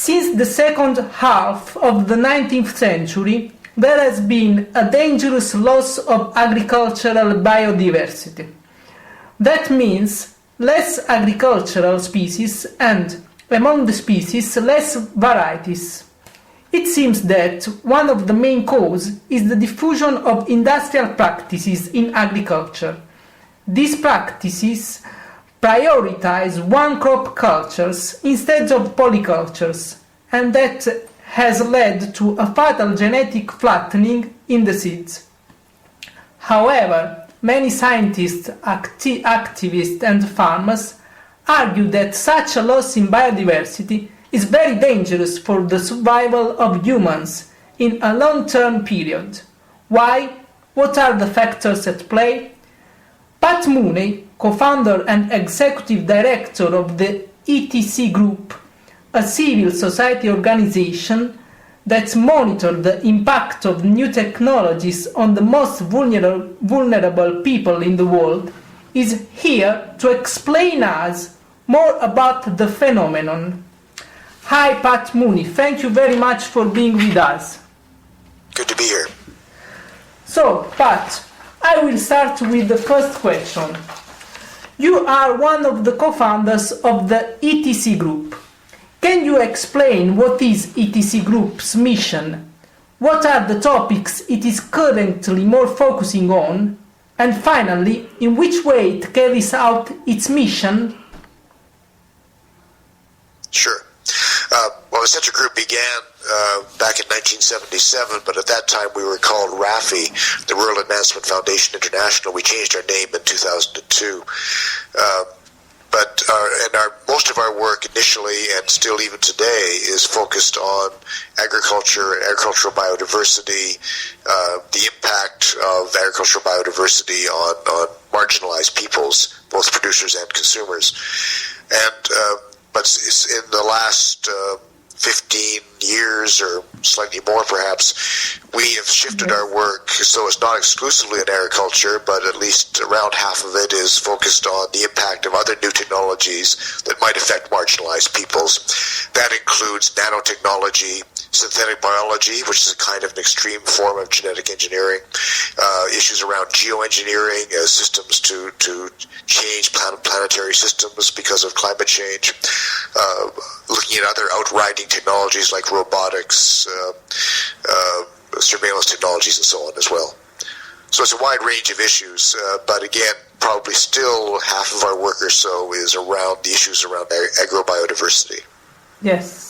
Since the second half of the 19th century, there has been a dangerous loss of agricultural biodiversity. That means less agricultural species and, among the species, less varieties. It seems that one of the main causes is the diffusion of industrial practices in agriculture. These practices prioritize one-crop cultures instead of polycultures, and that has led to a fatal genetic flattening in the seeds. However, many scientists, activists and farmers argue that such a loss in biodiversity is very dangerous for the survival of humans in a long-term period. Why? What are the factors at play? Pat Mooney, co-founder and executive director of the ETC Group, a civil society organization that monitors the impact of new technologies on the most vulnerable people in the world, is here to explain us more about the phenomenon. Hi, Pat Mooney. Thank you very much for being with us. Good to be here. So, Pat, I will start with the first question. You are one of the co-founders of the ETC Group. Can you explain what is ETC Group's mission? What are the topics it is currently more focusing on? And finally, in which way it carries out its mission? Sure. Well, the Central Group began back in 1977, but at that time we were called RAFI, the Rural Advancement Foundation International. We changed our name in 2002. But most of our work initially, and still even today, is focused on agriculture and agricultural biodiversity, the impact of agricultural biodiversity on marginalized peoples, both producers and consumers. But in the last 15 years or slightly more perhaps, we have shifted our work so it's not exclusively in agriculture, but at least around half of it is focused on the impact of other new technologies that might affect marginalized peoples. That includes nanotechnology, synthetic biology, which is a kind of an extreme form of genetic engineering, issues around geoengineering, systems to change planetary systems because of climate change, looking at other outriding technologies like robotics, surveillance technologies, and so on as well. So it's a wide range of issues, but again, probably still half of our work or so is around the issues around agrobiodiversity. Yes.